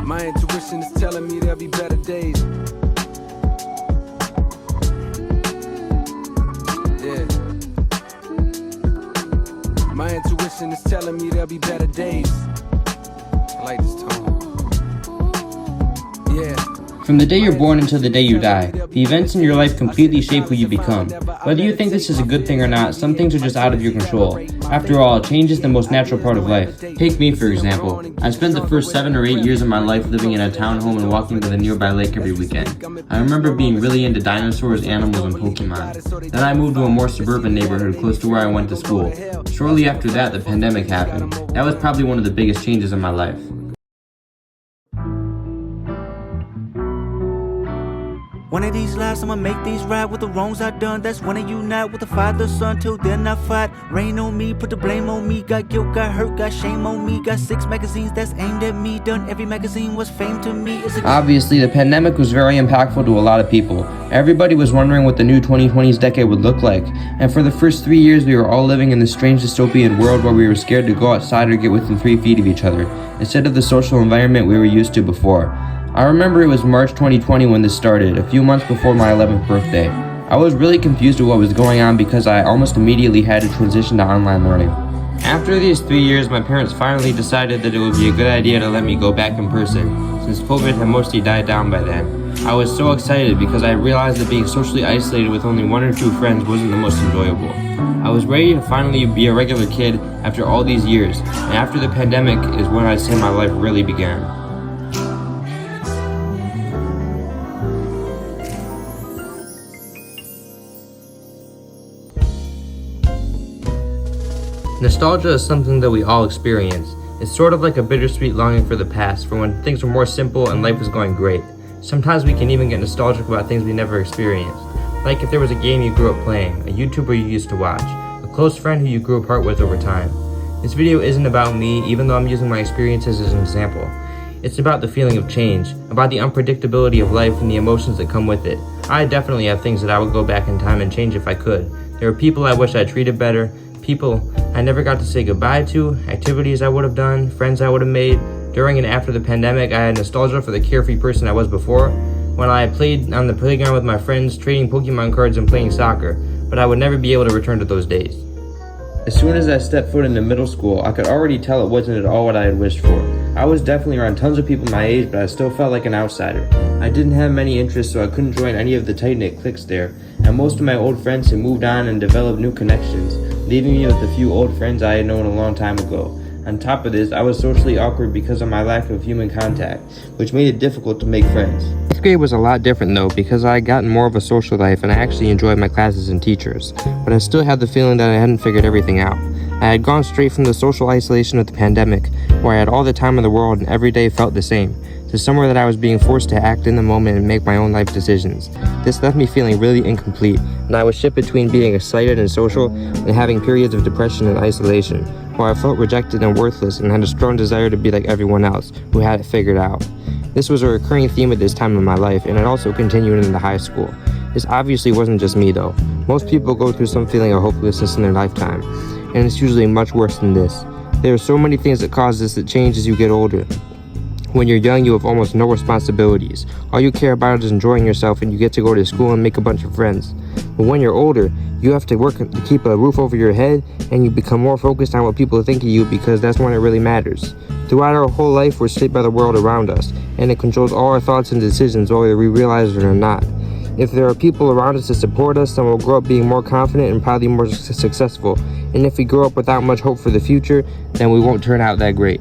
My intuition is telling me there'll be better days. Yeah. My intuition is telling me there'll be better days. I like this tone. Yeah. From the day you're born until the day you die, the events in your life completely shape who you become. Whether you think this is a good thing or not, some things are just out of your control. After all, change is the most natural part of life. Take me, for example. I spent the first 7 or 8 years of my life living in a townhome and walking to the nearby lake every weekend. I remember being really into dinosaurs, animals, and Pokemon. Then I moved to a more suburban neighborhood close to where I went to school. Shortly after that, the pandemic happened. That was probably one of the biggest changes in my life. One of these lives, I'ma make these right with the wrongs I done. That's when I unite with the Father, Son. Till then I fight. Rain on me, put the blame on me. Got guilt, got hurt, got shame on me. Got 6 magazines that's aimed at me. Done every magazine was fame to me. Obviously, the pandemic was very impactful to a lot of people. Everybody was wondering what the new 2020s decade would look like. And for the first 3 years, we were all living in this strange dystopian world where we were scared to go outside or get within 3 feet of each other, instead of the social environment we were used to before. I remember it was March 2020 when this started, a few months before my 11th birthday. I was really confused with what was going on because I almost immediately had to transition to online learning. After these 3 years, my parents finally decided that it would be a good idea to let me go back in person, since COVID had mostly died down by then. I was so excited because I realized that being socially isolated with only 1 or 2 friends wasn't the most enjoyable. I was ready to finally be a regular kid after all these years, and after the pandemic is when I'd say my life really began. Nostalgia is something that we all experience. It's sort of like a bittersweet longing for the past, for when things were more simple and life was going great. Sometimes we can even get nostalgic about things we never experienced. Like if there was a game you grew up playing, a YouTuber you used to watch, a close friend who you grew apart with over time. This video isn't about me, even though I'm using my experiences as an example. It's about the feeling of change, about the unpredictability of life and the emotions that come with it. I definitely have things that I would go back in time and change if I could. There are people I wish I treated better, people I never got to say goodbye to, activities I would have done, friends I would have made. During and after the pandemic, I had nostalgia for the carefree person I was before, when I played on the playground with my friends, trading Pokemon cards and playing soccer, but I would never be able to return to those days. As soon as I stepped foot into middle school, I could already tell it wasn't at all what I had wished for. I was definitely around tons of people my age, but I still felt like an outsider. I didn't have many interests, so I couldn't join any of the tight-knit cliques there, and most of my old friends had moved on and developed new connections, leaving me with a few old friends I had known a long time ago. On top of this, I was socially awkward because of my lack of human contact, which made it difficult to make friends. 8th grade was a lot different though, because I had gotten more of a social life and I actually enjoyed my classes and teachers, but I still had the feeling that I hadn't figured everything out. I had gone straight from the social isolation of the pandemic, where I had all the time in the world and every day felt the same, to somewhere that I was being forced to act in the moment and make my own life decisions. This left me feeling really incomplete, and I was shit between being excited and social and having periods of depression and isolation, where I felt rejected and worthless and had a strong desire to be like everyone else who had it figured out. This was a recurring theme at this time in my life, and it also continued into high school. This obviously wasn't just me though. Most people go through some feeling of hopelessness in their lifetime, and it's usually much worse than this. There are so many things that cause this that change as you get older. When you're young, you have almost no responsibilities. All you care about is enjoying yourself, and you get to go to school and make a bunch of friends. But when you're older, you have to work to keep a roof over your head, and you become more focused on what people think of you because that's when it really matters. Throughout our whole life, we're shaped by the world around us, and it controls all our thoughts and decisions whether we realize it or not. If there are people around us to support us, then we'll grow up being more confident and probably more successful. And if we grow up without much hope for the future, then we won't turn out that great.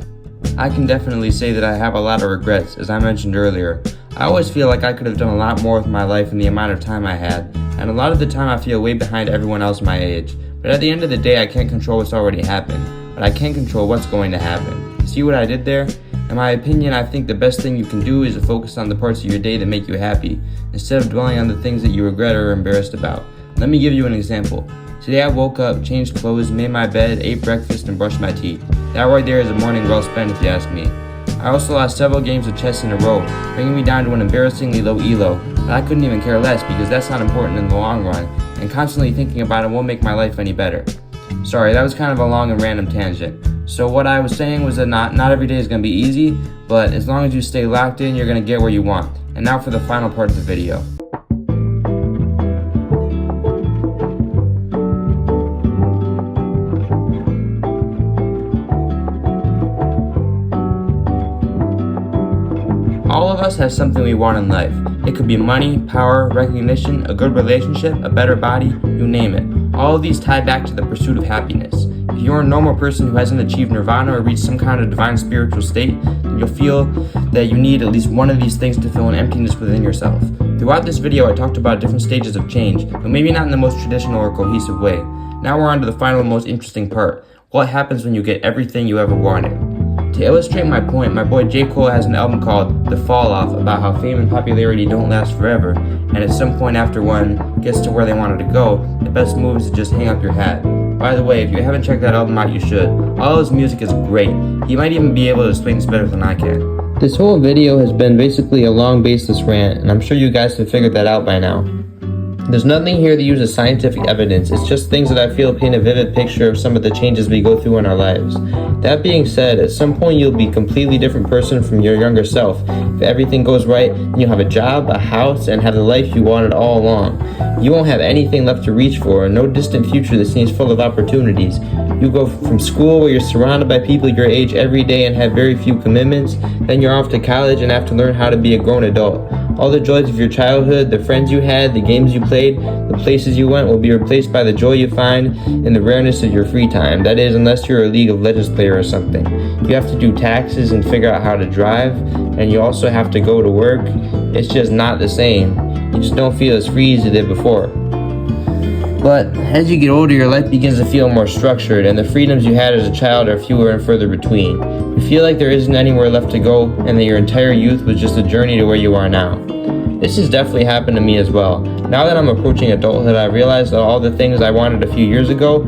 I can definitely say that I have a lot of regrets, as I mentioned earlier. I always feel like I could have done a lot more with my life in the amount of time I had, and a lot of the time I feel way behind everyone else my age. But at the end of the day, I can't control what's already happened, but I can control what's going to happen. See what I did there? In my opinion, I think the best thing you can do is to focus on the parts of your day that make you happy, instead of dwelling on the things that you regret or are embarrassed about. Let me give you an example. Today I woke up, changed clothes, made my bed, ate breakfast, and brushed my teeth. That right there is a morning well spent if you ask me. I also lost several games of chess in a row, bringing me down to an embarrassingly low elo, but I couldn't even care less because that's not important in the long run, and constantly thinking about it won't make my life any better. Sorry, that was kind of a long and random tangent, So what I was saying was that not every day is going to be easy, but as long as you stay locked in, you're going to get where you want. And now for the final part of the video. All of us have something we want in life. It could be money, power, recognition, a good relationship, a better body, you name it. All of these tie back to the pursuit of happiness. If you're a normal person who hasn't achieved nirvana or reached some kind of divine spiritual state, then you'll feel that you need at least one of these things to fill an emptiness within yourself. Throughout this video, I talked about different stages of change, but maybe not in the most traditional or cohesive way. Now we're on to the final and most interesting part. What happens when you get everything you ever wanted? To illustrate my point, my boy J. Cole has an album called The Fall Off about how fame and popularity don't last forever, and at some point after one gets to where they wanted to go, the best move is to just hang up your hat. By the way, if you haven't checked that album out, you should. All his music is great. He might even be able to explain this better than I can. This whole video has been basically a long baseless rant, and I'm sure you guys have figured that out by now. There's nothing here that uses scientific evidence, it's just things that I feel paint a vivid picture of some of the changes we go through in our lives. That being said, at some point you'll be a completely different person from your younger self. If everything goes right, then you'll have a job, a house, and have the life you wanted all along. You won't have anything left to reach for, no distant future that seems full of opportunities. You go from school where you're surrounded by people your age every day and have very few commitments, then you're off to college and have to learn how to be a grown adult. All the joys of your childhood, the friends you had, the games you played, the places you went will be replaced by the joy you find in the rareness of your free time. That is, unless you're a League of Legends player or something. You have to do taxes and figure out how to drive, and you also have to go to work. It's just not the same. You just don't feel as free as you did before. But as you get older, your life begins to feel more structured, and the freedoms you had as a child are fewer and further between. You feel like there isn't anywhere left to go, and that your entire youth was just a journey to where you are now. This has definitely happened to me as well. Now that I'm approaching adulthood, I realize that all the things I wanted a few years ago,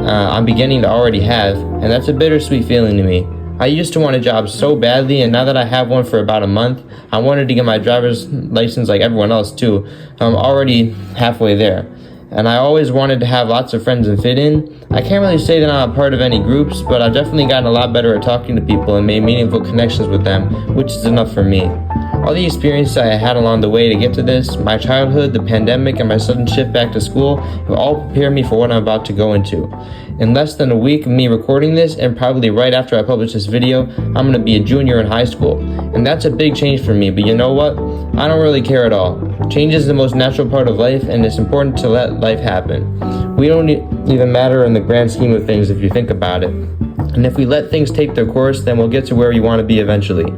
I'm beginning to already have, and that's a bittersweet feeling to me. I used to want a job so badly, and now that I have one for about a month, I wanted to get my driver's license like everyone else too. I'm already halfway there. And I always wanted to have lots of friends and fit in. I can't really say that I'm a part of any groups, but I've definitely gotten a lot better at talking to people and made meaningful connections with them, which is enough for me. All the experiences I had along the way to get to this, my childhood, the pandemic, and my sudden shift back to school have all prepared me for what I'm about to go into. In less than a week of me recording this, and probably right after I publish this video, I'm going to be a junior in high school. And that's a big change for me, but you know what? I don't really care at all. Change is the most natural part of life, and it's important to let life happen. We don't even matter in the grand scheme of things if you think about it. And if we let things take their course, then we'll get to where we want to be eventually.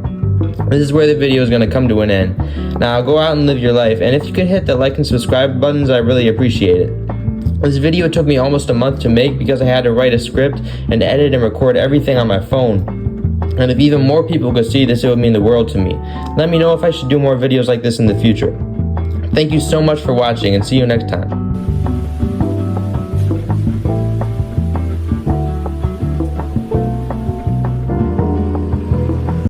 This is where the video is going to come to an end. Now go out and live your life, and if you can hit the like and subscribe buttons, I really appreciate it. This video took me almost a month to make because I had to write a script and edit and record everything on my phone. And if even more people could see this, it would mean the world to me. Let me know if I should do more videos like this in the future. Thank you so much for watching, and see you next time.